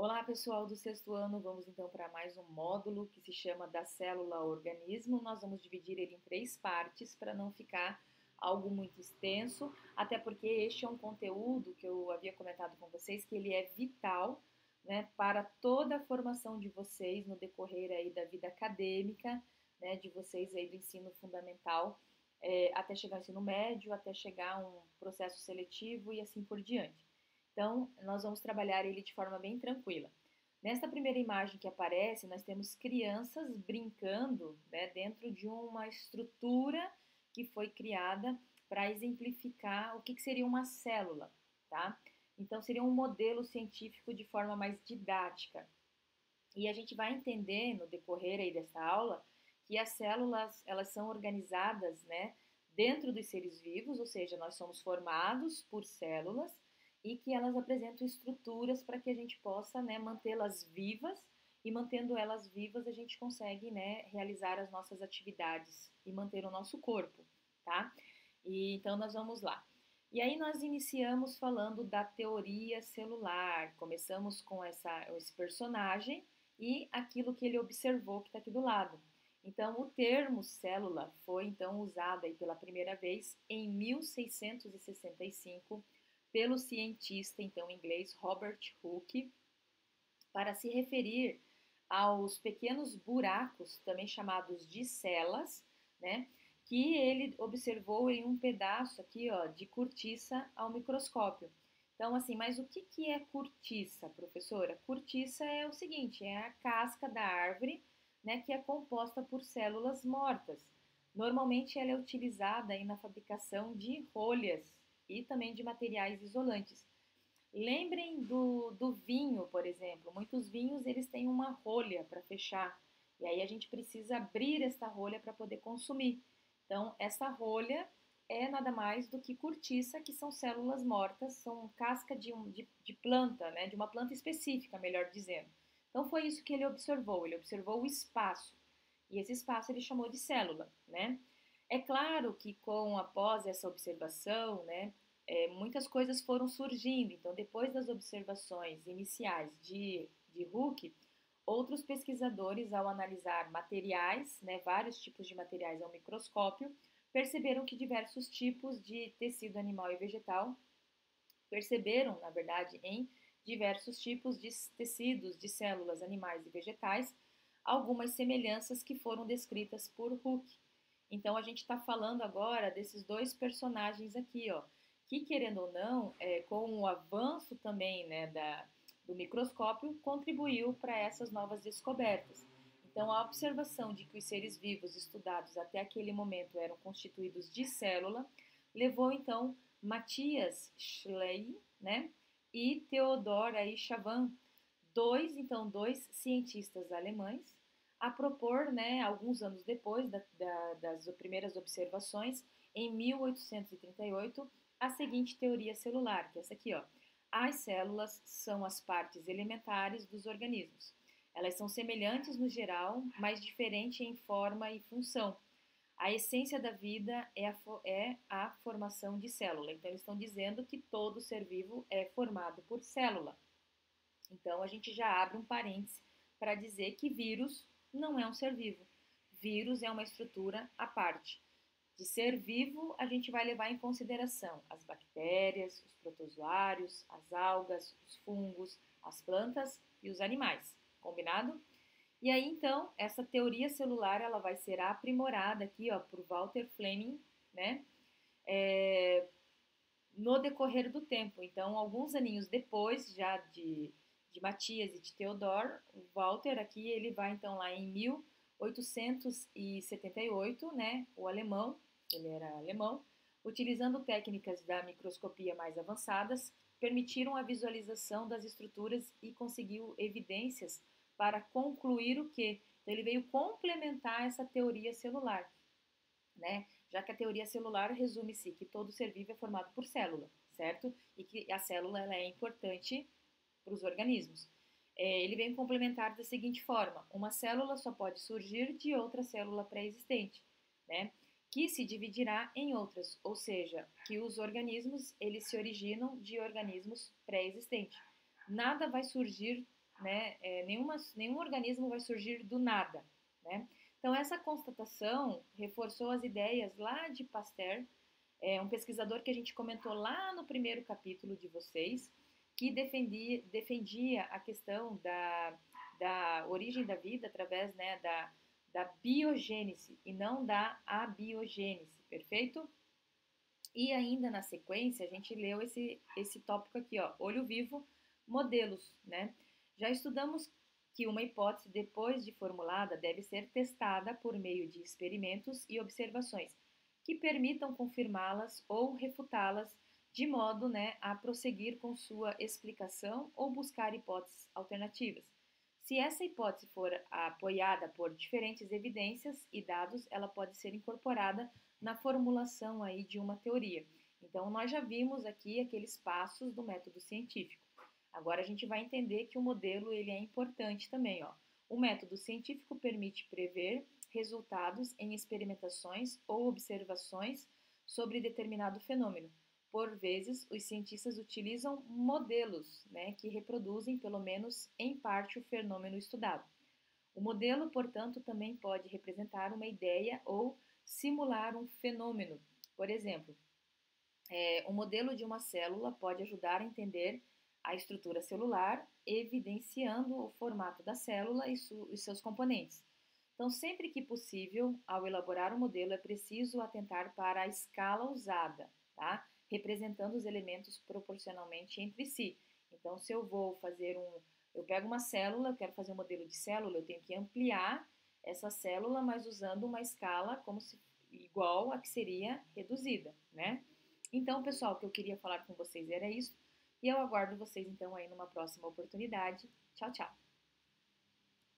Olá, pessoal do sexto ano. Vamos então para mais um módulo que se chama da célula ao organismo. Nós vamos dividir ele em três partes para não ficar algo muito extenso, até porque este é um conteúdo que eu havia comentado com vocês que ele é vital, né, para toda a formação de vocês no decorrer aí da vida acadêmica, né, de vocês aí do ensino fundamental, até chegar ao ensino médio, até chegar a um processo seletivo e assim por diante. Então, nós vamos trabalhar ele de forma bem tranquila. Nesta primeira imagem que aparece, nós temos crianças brincando, né, dentro de uma estrutura que foi criada para exemplificar o que seria uma célula, tá? Então, seria um modelo científico de forma mais didática. E a gente vai entender no decorrer aí dessa aula que as células, elas são organizadas, né, dentro dos seres vivos, ou seja, nós somos formados por células e que elas apresentam estruturas para que a gente possa, né, mantê-las vivas, e mantendo elas vivas a gente consegue, né, realizar as nossas atividades e manter o nosso corpo, tá? E então nós vamos lá. E aí nós iniciamos falando da teoria celular, começamos com esse personagem e aquilo que ele observou que está aqui do lado. Então, o termo célula foi então usado aí pela primeira vez em 1665 pelo cientista então inglês Robert Hooke para se referir aos pequenos buracos, também chamados de celas, né, que ele observou em um pedaço aqui, ó, de cortiça ao microscópio. Então, assim, mas o que é cortiça, professora? Cortiça é o seguinte, é a casca da árvore, né, que é composta por células mortas. Normalmente ela é utilizada aí na fabricação de rolhas e também de materiais isolantes. Lembrem do vinho, por exemplo. Muitos vinhos eles têm uma rolha para fechar. E aí a gente precisa abrir essa rolha para poder consumir. Então, essa rolha é nada mais do que cortiça, que são células mortas, são casca de planta, né? De uma planta específica, melhor dizendo. Então, foi isso que ele observou. Ele observou o espaço. E esse espaço ele chamou de célula, né? É claro que após essa observação, né, muitas coisas foram surgindo. Então, depois das observações iniciais de Hooke, outros pesquisadores, ao analisar materiais, né, vários tipos de materiais ao microscópio, perceberam que diversos tipos de tecido animal e vegetal perceberam, na verdade, em diversos tipos de tecidos, de células animais e vegetais, algumas semelhanças que foram descritas por Hooke. Então, a gente está falando agora desses dois personagens aqui, ó, que querendo ou não, com o avanço também, né, do microscópio, contribuiu para essas novas descobertas. Então, a observação de que os seres vivos estudados até aquele momento eram constituídos de célula levou então Matthias Schleien, né, e Theodor Chavan, dois cientistas alemães, a propor, né, alguns anos depois das primeiras observações, em 1838, a seguinte teoria celular, que é essa aqui, ó. As células são as partes elementares dos organismos. Elas são semelhantes no geral, mas diferentes em forma e função. A essência da vida é a formação de célula. Então, eles estão dizendo que todo ser vivo é formado por célula. Então, a gente já abre um parêntese para dizer que vírus não é um ser vivo. Vírus é uma estrutura à parte. De ser vivo, a gente vai levar em consideração as bactérias, os protozoários, as algas, os fungos, as plantas e os animais. Combinado? E aí, então, essa teoria celular ela vai ser aprimorada aqui, ó, por Walter Fleming, né? No decorrer do tempo. Então, alguns aninhos depois, já de Matias e de Theodor, o Walter aqui, ele vai então lá em 1878, né, o alemão, ele era alemão, utilizando técnicas da microscopia mais avançadas, permitiram a visualização das estruturas e conseguiu evidências para concluir o quê? Então, ele veio complementar essa teoria celular, né? Já que a teoria celular resume-se que todo ser vivo é formado por célula, certo? E que a célula ela é importante para os organismos. Ele vem complementar da seguinte forma: uma célula só pode surgir de outra célula pré-existente, né? Que se dividirá em outras, ou seja, que os organismos eles se originam de organismos pré-existentes. Nada vai surgir né? Nenhum organismo vai surgir do nada, né? Então, essa constatação reforçou as ideias lá de Pasteur, um pesquisador que a gente comentou lá no primeiro capítulo de vocês, que defendia a questão da origem da vida através, né, da biogênese e não da abiogênese, perfeito? E ainda na sequência, a gente leu esse tópico aqui, ó, olho vivo, modelos, né? Já estudamos que uma hipótese, depois de formulada, deve ser testada por meio de experimentos e observações que permitam confirmá-las ou refutá-las, de modo, né, a prosseguir com sua explicação ou buscar hipóteses alternativas. Se essa hipótese for apoiada por diferentes evidências e dados, ela pode ser incorporada na formulação aí de uma teoria. Então, nós já vimos aqui aqueles passos do método científico. Agora a gente vai entender que o modelo ele é importante também, ó. O método científico permite prever resultados em experimentações ou observações sobre determinado fenômeno. Por vezes, os cientistas utilizam modelos, né, que reproduzem, pelo menos em parte, o fenômeno estudado. O modelo, portanto, também pode representar uma ideia ou simular um fenômeno. Por exemplo, o modelo de uma célula pode ajudar a entender a estrutura celular, evidenciando o formato da célula e seus componentes. Então, sempre que possível, ao elaborar um modelo, é preciso atentar para a escala usada, tá? Representando os elementos proporcionalmente entre si. Então, se eu pego uma célula, eu quero fazer um modelo de célula, eu tenho que ampliar essa célula, mas usando uma escala como se igual a que seria reduzida, né? Então, pessoal, o que eu queria falar com vocês era isso. E eu aguardo vocês então aí numa próxima oportunidade. Tchau, tchau.